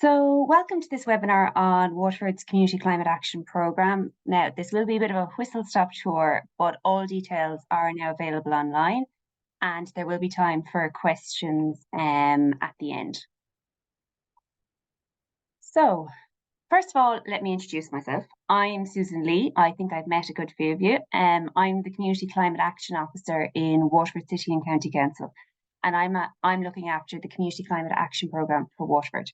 So, welcome to this webinar on Waterford's Community Climate Action Programme. Now, this will be a bit of a whistle-stop tour, but all details are now available online, and there will be time for questions at the end. So, first of all, let me introduce myself. I'm Susan Lee. I think I've met a good few of you. I'm the Community Climate Action Officer in Waterford City and County Council, and I'm looking after the Community Climate Action Programme for Waterford.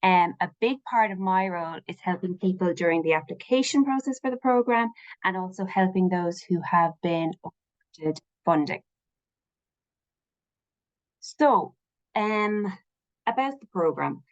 A big part of my role is helping people during the application process for the programme and also helping those who have been awarded funding. So, about the programme.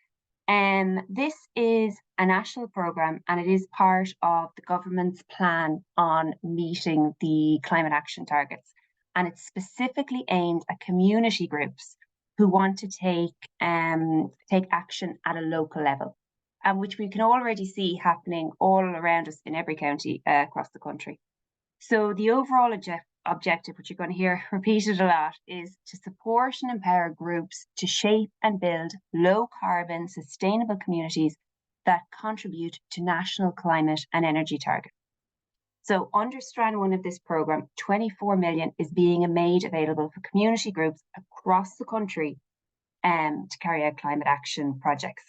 This is a national programme and it is part of the government's plan on meeting the climate action targets. And it's specifically aimed at community groups who want to take action at a local level, and which we can already see happening all around us in every county across the country. So the overall objective, which you're going to hear repeated a lot, is to support and empower groups to shape and build low carbon, sustainable communities that contribute to national climate and energy targets. So under Strand 1 of this programme, 24 million is being made available for community groups across the country to carry out climate action projects.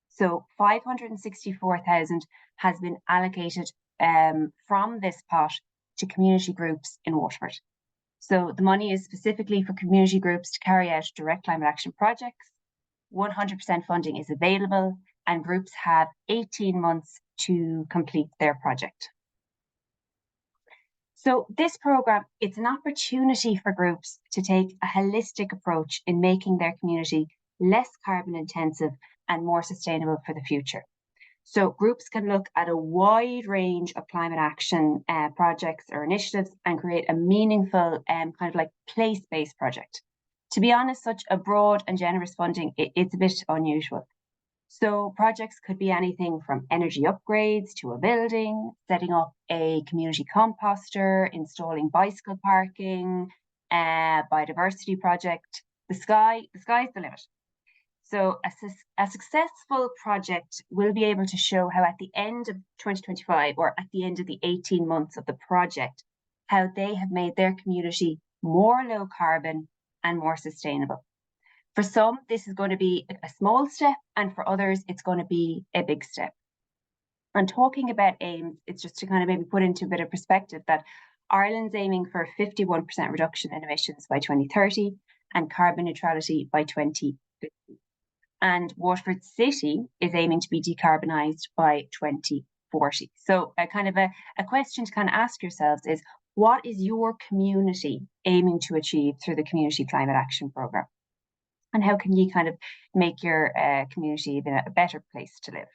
So 564,000 has been allocated from this pot to community groups in Waterford. So the money is specifically for community groups to carry out direct climate action projects. 100% funding is available and groups have 18 months to complete their project. So this programme, it's an opportunity for groups to take a holistic approach in making their community less carbon intensive and more sustainable for the future. So groups can look at a wide range of climate action projects or initiatives and create a meaningful kind of like place-based project. To be honest, such a broad and generous funding, it's a bit unusual. So projects could be anything from energy upgrades to a building, setting up a community composter, installing bicycle parking, biodiversity project. The sky's the limit. So a successful project will be able to show how at the end of 2025 or at the end of the 18 months of the project, how they have made their community more low carbon and more sustainable. For some, this is going to be a small step, and for others, it's going to be a big step. And talking about aims, it's just to kind of maybe put into a bit of perspective that Ireland's aiming for a 51% reduction in emissions by 2030 and carbon neutrality by 2050. And Waterford City is aiming to be decarbonised by 2040. So a question to kind of ask yourselves is, what is your community aiming to achieve through the Community Climate Action Programme? And how can you kind of make your community even a better place to live?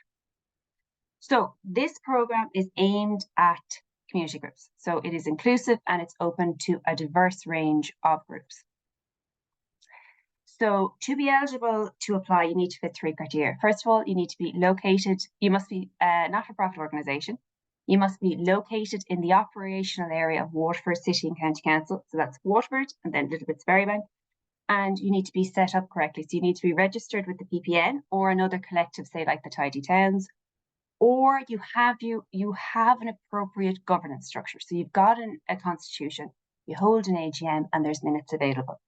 So this programme is aimed at community groups. So it is inclusive and it's open to a diverse range of groups. So to be eligible to apply, you need to fit 3 criteria. First of all, you need to be located, you must be a not-for-profit organisation. You must be located in the operational area of Waterford City and County Council. So that's Waterford and then Little Bits Ferrybank. And you need to be set up correctly. So you need to be registered with the PPN or another collective, say like the Tidy Towns, or you have an appropriate governance structure. So you've got a constitution, you hold an AGM and there's minutes available.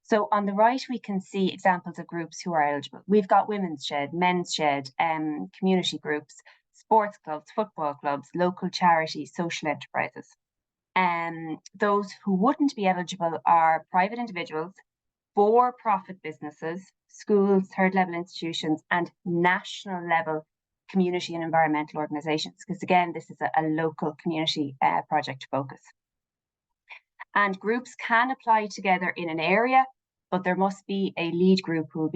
So on the right, we can see examples of groups who are eligible. We've got Women's Shed, Men's Shed, community groups, sports clubs, football clubs, local charities, social enterprises. Those who wouldn't be eligible are private individuals, for-profit businesses, schools, third-level institutions, and national-level community and environmental organisations, because again, this is a local community project focus. And groups can apply together in an area, but there must be a lead group who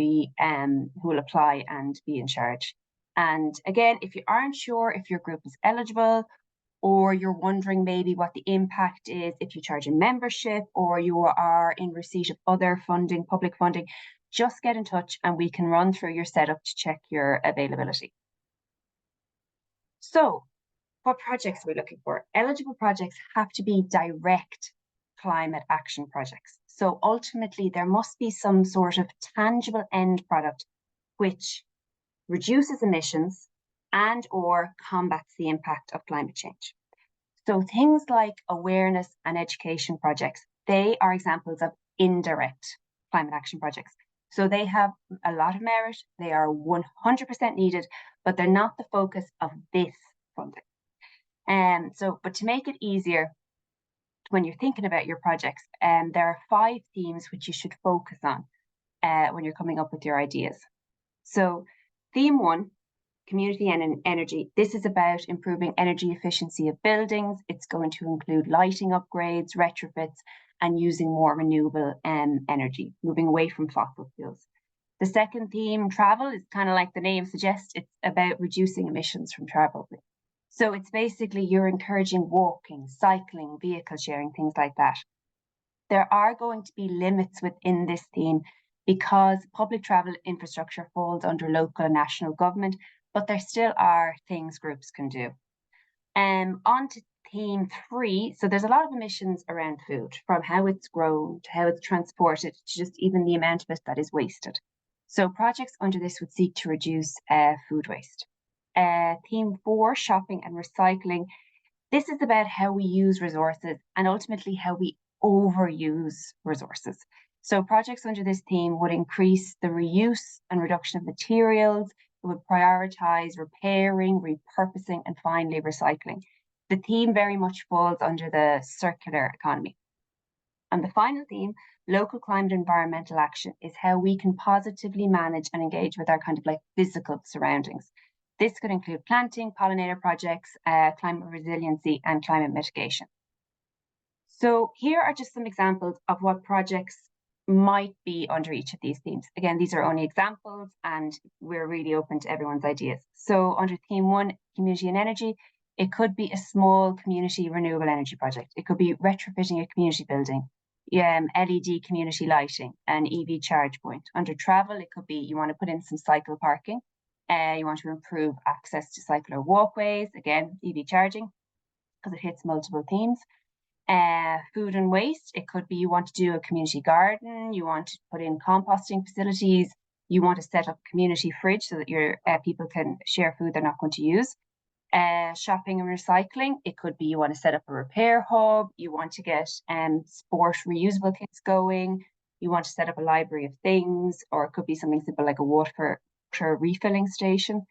will apply and be in charge. And again, if you aren't sure if your group is eligible, or you're wondering maybe what the impact is if you charge a membership or you are in receipt of other funding, public funding, just get in touch and we can run through your setup to check your availability. So what projects are we looking for? Eligible projects have to be direct climate action projects. So ultimately there must be some sort of tangible end product which reduces emissions, and or combats the impact of climate change. So things like awareness and education projects, they are examples of indirect climate action projects. So they have a lot of merit, they are 100% needed, but they're not the focus of this funding. But to make it easier, when you're thinking about your projects, there are 5 themes which you should focus on when you're coming up with your ideas. So theme 1, community and energy. This is about improving energy efficiency of buildings. It's going to include lighting upgrades, retrofits, and using more renewable energy, moving away from fossil fuels. The second theme, travel, is kind of like the name suggests. It's about reducing emissions from travel. So it's basically you're encouraging walking, cycling, vehicle sharing, things like that. There are going to be limits within this theme because public travel infrastructure falls under local and national government, but there still are things groups can do. On to theme 3. So there's a lot of emissions around food, from how it's grown to how it's transported to just even the amount of it that is wasted. So projects under this would seek to reduce food waste. Theme 4, shopping and recycling. This is about how we use resources and ultimately how we overuse resources. So projects under this theme would increase the reuse and reduction of materials. It would prioritize repairing, repurposing, and finally recycling. The theme very much falls under the circular economy. And the final theme, local climate environmental action, is how we can positively manage and engage with our kind of like physical surroundings. This could include planting, pollinator projects, climate resiliency, and climate mitigation. So here are just some examples of what projects might be under each of these themes. Again, these are only examples and we're really open to everyone's ideas. So under theme 1, community and energy, it could be a small community renewable energy project. It could be retrofitting a community building, LED community lighting, an EV charge point. Under travel, it could be you want to put in some cycle parking. You want to improve access to cycler walkways, again, EV charging, because it hits multiple themes. Food and waste, it could be you want to do a community garden, you want to put in composting facilities, you want to set up a community fridge so that your people can share food they're not going to use. Shopping and recycling, it could be you want to set up a repair hub, you want to get sport reusable kits going, you want to set up a library of things, or it could be something simple like a water refilling station.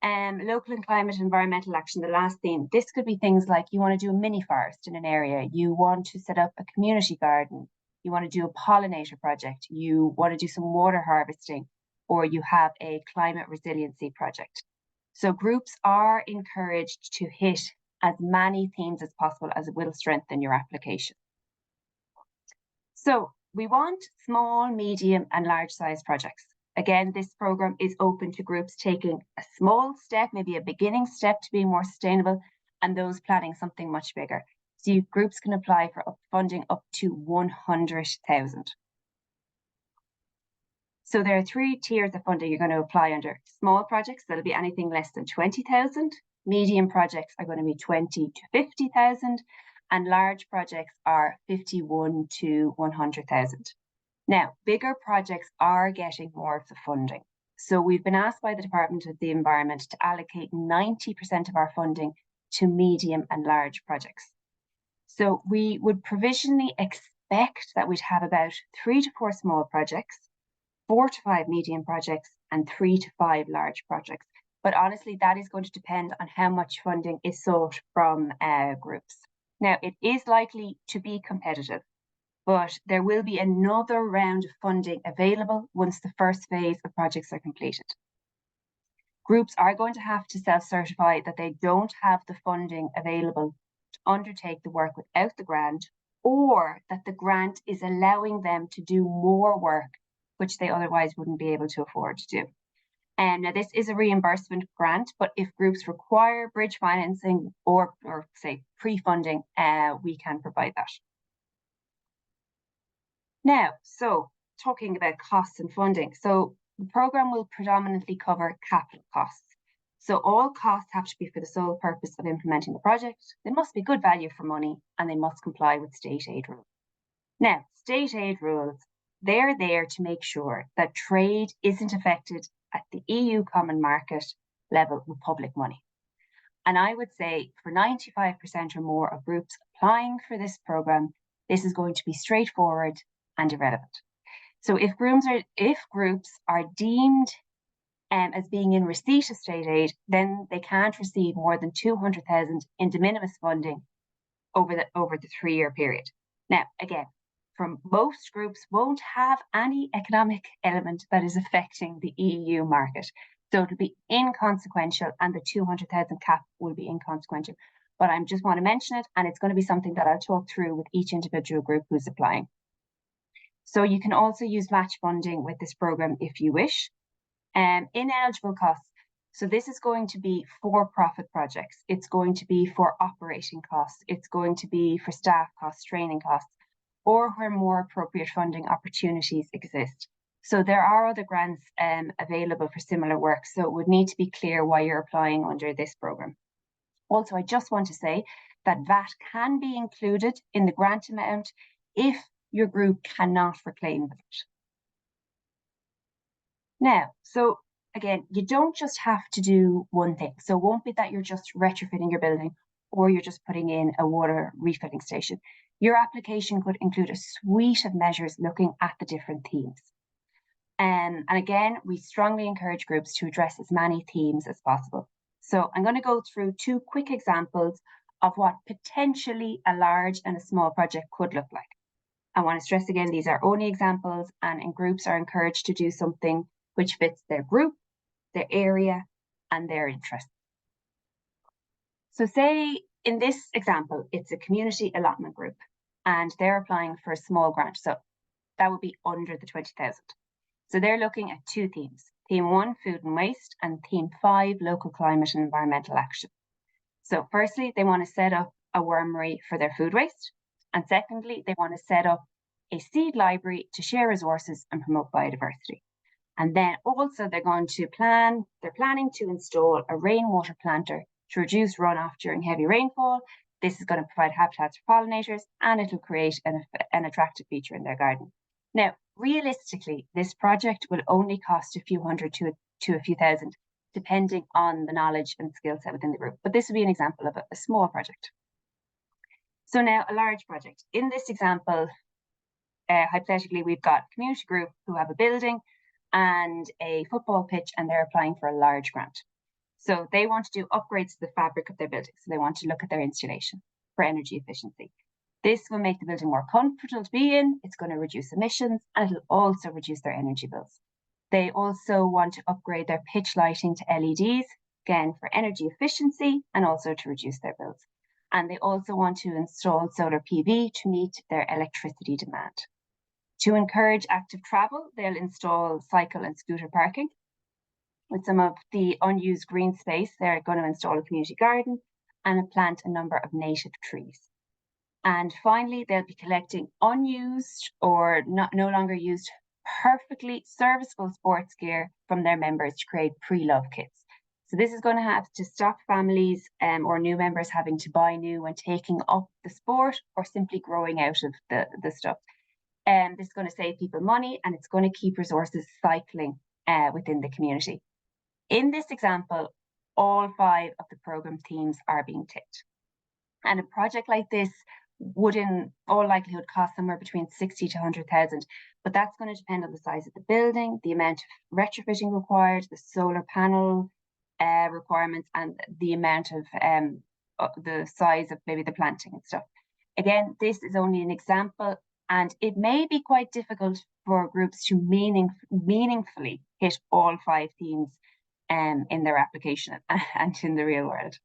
Local and climate environmental action, the last theme. This could be things like you want to do a mini forest in an area, you want to set up a community garden, you want to do a pollinator project, you want to do some water harvesting, or you have a climate resiliency project. So groups are encouraged to hit as many themes as possible, as it will strengthen your application. So we want small, medium, and large size projects. Again, this program is open to groups taking a small step, maybe a beginning step to being more sustainable, and those planning something much bigger. So groups can apply for funding up to 100,000. So there are 3 tiers of funding you're going to apply under. Small projects, that'll be anything less than 20,000. Medium projects are going to be 20 to 50,000, and large projects are 51 to 100,000. Now, bigger projects are getting more of the funding. So we've been asked by the Department of the Environment to allocate 90% of our funding to medium and large projects. So we would provisionally expect that we'd have about 3 to 4 small projects, 4 to 5 medium projects, and 3 to 5 large projects. But honestly, that is going to depend on how much funding is sought from groups. Now, it is likely to be competitive, but there will be another round of funding available once the first phase of projects are completed. Groups are going to have to self-certify that they don't have the funding available to undertake the work without the grant, or that the grant is allowing them to do more work which they otherwise wouldn't be able to afford to do. And now this is a reimbursement grant, but if groups require bridge financing or say pre-funding, we can provide that. Now, so talking about costs and funding. So the programme will predominantly cover capital costs. So all costs have to be for the sole purpose of implementing the project. They must be good value for money and they must comply with state aid rules. Now, state aid rules, they're there to make sure that trade isn't affected at the EU common market level with public money. And I would say for 95% or more of groups applying for this programme, this is going to be straightforward and irrelevant. So if groups are deemed as being in receipt of state aid, then they can't receive more than 200,000 in de minimis funding over the 3-year period. Now, again, from most groups won't have any economic element that is affecting the EU market. So it'll be inconsequential, and the 200,000 cap will be inconsequential. But I just want to mention it, and it's going to be something that I'll talk through with each individual group who's applying. So you can also use match funding with this programme if you wish. Ineligible costs. So this is going to be for-profit projects. It's going to be for operating costs. It's going to be for staff costs, training costs, or where more appropriate funding opportunities exist. So there are other grants available for similar work, so it would need to be clear why you're applying under this programme. Also, I just want to say that VAT can be included in the grant amount if your group cannot reclaim it. Now, so again, you don't just have to do one thing. So it won't be that you're just retrofitting your building or you're just putting in a water refilling station. Your application could include a suite of measures looking at the different themes. And again, we strongly encourage groups to address as many themes as possible. So I'm going to go through 2 quick examples of what potentially a large and a small project could look like. I want to stress again, these are only examples, and groups are encouraged to do something which fits their group, their area, and their interests. So say in this example, it's a community allotment group, and they're applying for a small grant. So that would be under the 20,000. So they're looking at 2 themes. Theme 1, food and waste, and theme 5, local climate and environmental action. So firstly, they want to set up a wormery for their food waste. And secondly, they want to set up a seed library to share resources and promote biodiversity. And then also they're planning to install a rainwater planter to reduce runoff during heavy rainfall. This is going to provide habitats for pollinators, and it'll create an attractive feature in their garden. Now, realistically, this project will only cost a few hundred to a few thousand, depending on the knowledge and skill set within the group. But this would be an example of a small project. So now a large project. In this example, hypothetically, we've got a community group who have a building and a football pitch, and they're applying for a large grant. So they want to do upgrades to the fabric of their building. So they want to look at their installation for energy efficiency. This will make the building more comfortable to be in. It's going to reduce emissions, and it'll also reduce their energy bills. They also want to upgrade their pitch lighting to LEDs, again, for energy efficiency and also to reduce their bills. And they also want to install solar PV to meet their electricity demand. To encourage active travel, they'll install cycle and scooter parking. With some of the unused green space, they're going to install a community garden and plant a number of native trees. And finally, they'll be collecting unused or no longer used, perfectly serviceable sports gear from their members to create pre-love kits. So this is going to have to stop families or new members having to buy new when taking up the sport or simply growing out of the stuff. This is going to save people money, and it's going to keep resources cycling within the community. In this example, all 5 of the programme themes are being ticked. And a project like this would in all likelihood cost somewhere between 60 to 100,000, but that's going to depend on the size of the building, the amount of retrofitting required, the solar panel requirements, and the amount of the size of maybe the planting and stuff. Again, this is only an example, and it may be quite difficult for groups to meaningfully hit all 5 themes in their application and in the real world.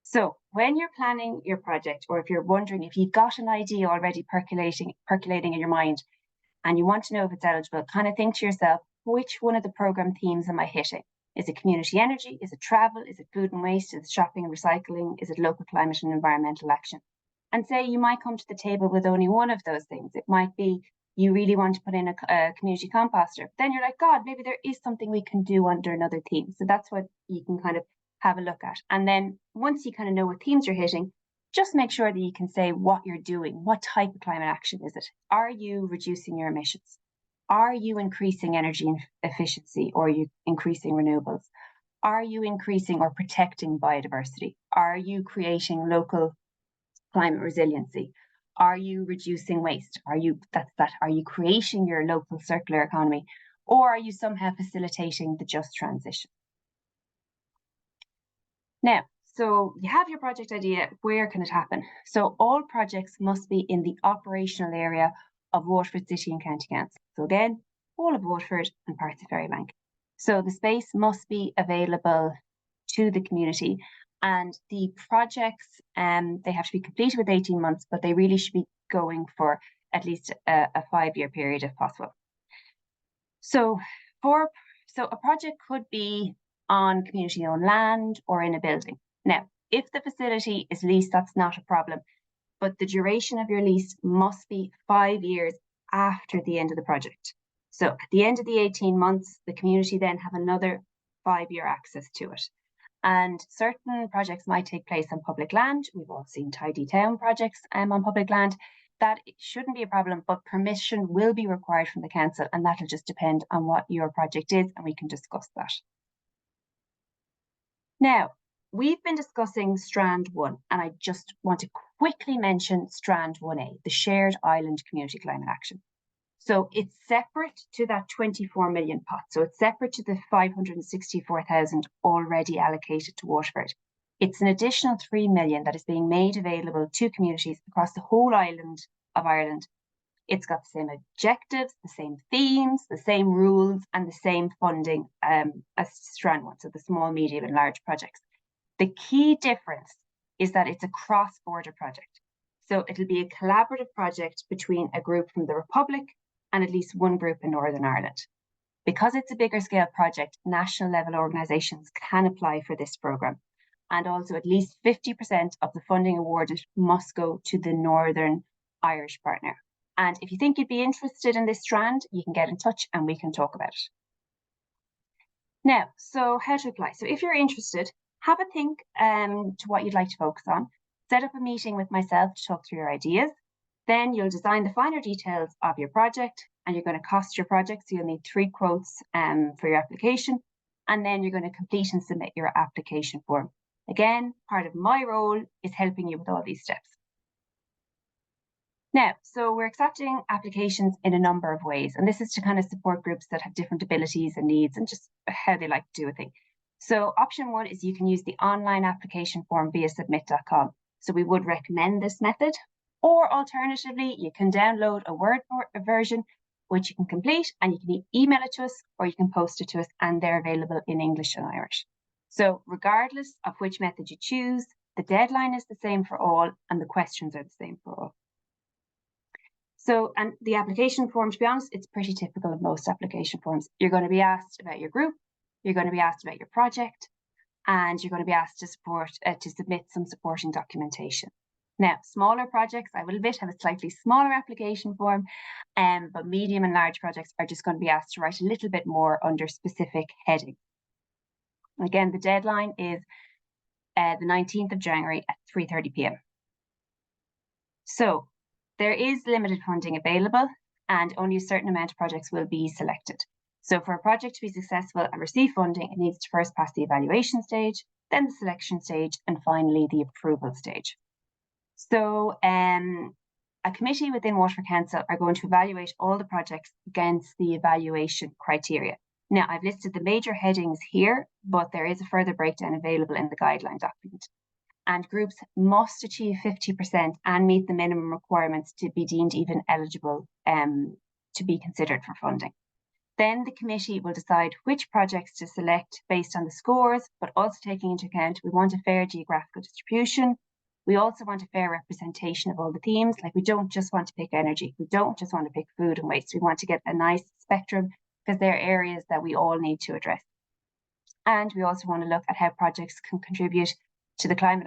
So when you're planning your project, or if you're wondering if you've got an idea already percolating in your mind and you want to know if it's eligible, kind of think to yourself, which one of the programme themes am I hitting? Is it community energy? Is it travel? Is it food and waste? Is it shopping and recycling? Is it local climate and environmental action? And say you might come to the table with only one of those things. It might be you really want to put in a community composter. Then you're like, God, maybe there is something we can do under another theme. So that's what you can kind of have a look at. And then once you kind of know what themes you're hitting, just make sure that you can say what you're doing. What type of climate action is it? Are you reducing your emissions? Are you increasing energy efficiency, or are you increasing renewables? Are you increasing or protecting biodiversity? Are you creating local climate resiliency? Are you reducing waste? Are you creating your local circular economy? Or are you somehow facilitating the just transition? Now, so you have your project idea, where can it happen? So all projects must be in the operational area of Waterford City and County Council. So again, all of Waterford and parts of Ferrybank. So the space must be available to the community, and the projects, they have to be completed with 18 months, but they really should be going for at least a 5-year period if possible. So a project could be on community-owned land or in a building. Now, if the facility is leased, that's not a problem, but the duration of your lease must be 5 years after the end of the project. So at the end of the 18 months, the community then have another 5-year access to it. And certain projects might take place on public land. We've all seen tidy town projects on public land. That shouldn't be a problem, but permission will be required from the council, and that'll just depend on what your project is, and we can discuss that. Now, we've been discussing Strand 1, and I just want to quickly mention Strand 1A, the Shared Island Community Climate Action. So it's separate to that 24 million pot. So it's separate to the 564,000 already allocated to Waterford. It's an additional 3 million that is being made available to communities across the whole island of Ireland. It's got the same objectives, the same themes, the same rules, and the same funding as Strand 1, so the small, medium, and large projects. The key difference is that it's a cross-border project. So it'll be a collaborative project between a group from the Republic and at least one group in Northern Ireland. Because it's a bigger scale project, national level organisations can apply for this programme. And also at least 50% of the funding awarded must go to the Northern Irish partner. And if you think you'd be interested in this strand, you can get in touch and we can talk about it. Now, so how to apply? So if you're interested, have a think to what you'd like to focus on. Set up a meeting with myself to talk through your ideas. Then you'll design the finer details of your project, and you're going to cost your project. So you'll need 3 quotes for your application. And then you're going to complete and submit your application form. Again, part of my role is helping you with all these steps. Now, so we're accepting applications in a number of ways, and this is to kind of support groups that have different abilities and needs and just how they like to do a thing. So option 1 is you can use the online application form via submit.com. So we would recommend this method, or alternatively, you can download a Word version, which you can complete, and you can email it to us, or you can post it to us, and they're available in English and Irish. So regardless of which method you choose, the deadline is the same for all, and the questions are the same for all. So, and the application form, to be honest, it's pretty typical of most application forms. You're going to be asked about your group, you're going to be asked about your project, and you're going to be asked to submit some supporting documentation. Now, smaller projects, I will admit, have a slightly smaller application form, but medium and large projects are just going to be asked to write a little bit more under specific heading. Again, the deadline is the 19th of January at 3:30 p.m. So, there is limited funding available, and only a certain amount of projects will be selected. So for a project to be successful and receive funding, it needs to first pass the evaluation stage, then the selection stage, and finally the approval stage. So a committee within Waterford Council are going to evaluate all the projects against the evaluation criteria. Now, I've listed the major headings here, but there is a further breakdown available in the guideline document. And groups must achieve 50% and meet the minimum requirements to be deemed even eligible to be considered for funding. Then the committee will decide which projects to select based on the scores, but also taking into account we want a fair geographical distribution. We also want a fair representation of all the themes. Like, we don't just want to pick energy. We don't just want to pick food and waste. We want to get a nice spectrum, because they're areas that we all need to address. And we also want to look at how projects can contribute to the climate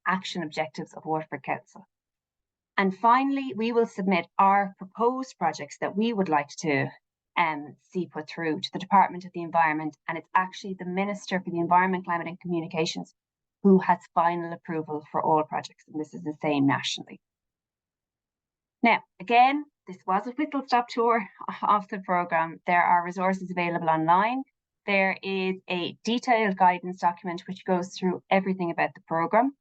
action objectives of Waterford Council. And finally, we will submit our proposed projects that we would like to see put through to the Department of the Environment. And it's actually the Minister for the Environment, Climate and Communications who has final approval for all projects. And this is the same nationally. Now, again, this was a whistle-stop tour of the programme. There are resources available online. There is a detailed guidance document which goes through everything about the programme.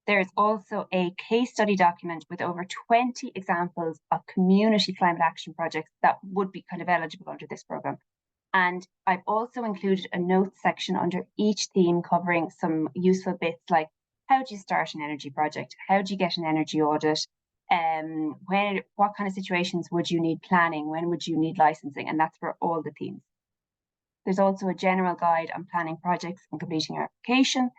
There is also a case study document with over 20 examples of community climate action projects that would be kind of eligible under this programme. And I've also included a notes section under each theme covering some useful bits like how do you start an energy project? How do you get an energy audit? What kind of situations would you need planning? When would you need licensing? And that's for all the themes. There's also a general guide on planning projects and completing your application.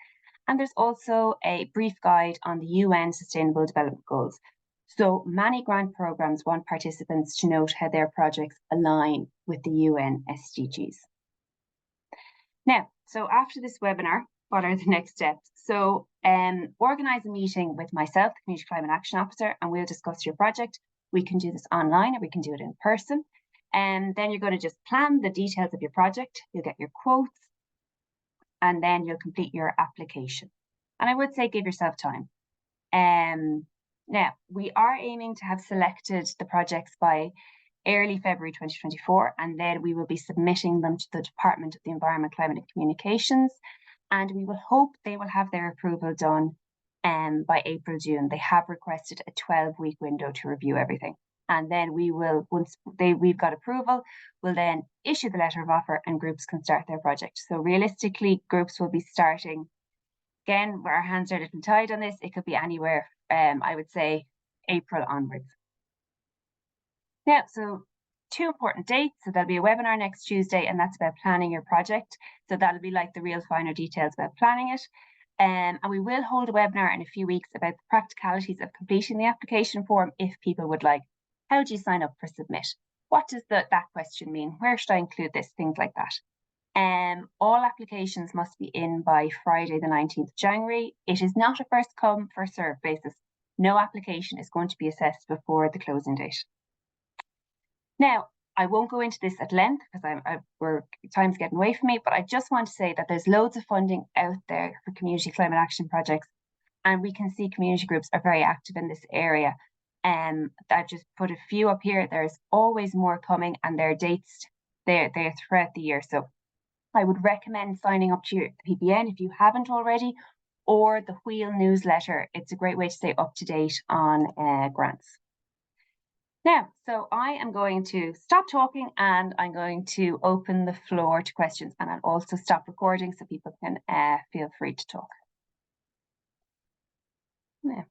And there's also a brief guide on the UN Sustainable Development Goals. So many grant programs want participants to note how their projects align with the UN SDGs. Now, so after this webinar, what are the next steps? So organise a meeting with myself, the Community Climate Action Officer, and we'll discuss your project. We can do this online or we can do it in person. And then you're going to just plan the details of your project. You'll get your quotes and then you'll complete your application. And I would say give yourself time. Now, we are aiming to have selected the projects by early February 2024, and then we will be submitting them to the Department of the Environment, Climate and Communications, and we will hope they will have their approval done by April, June. They have requested a 12-week window to review everything. And then we will, once we've got approval, we'll then issue the letter of offer and groups can start their project. So realistically, groups will be starting, again, our hands are a little tied on this. It could be anywhere, I would say, April onwards. Now, so 2 important dates. So there'll be a webinar next Tuesday, and that's about planning your project. So that'll be like the real finer details about planning it. And we will hold a webinar in a few weeks about the practicalities of completing the application form if people would like. How do you sign up for submit? What does that question mean? Where should I include this? Things like that. All applications must be in by Friday, the 19th of January. It is not a first come, first served basis. No application is going to be assessed before the closing date. Now, I won't go into this at length because time's getting away from me, but I just want to say that there's loads of funding out there for community climate action projects, and we can see community groups are very active in this area. I've just put a few up here. There's always more coming, and there are dates they're throughout the year. So I would recommend signing up to the PPN if you haven't already, or the Wheel newsletter. It's a great way to stay up to date on grants. Now, so I am going to stop talking and I'm going to open the floor to questions, and I'll also stop recording so people can feel free to talk. Yeah.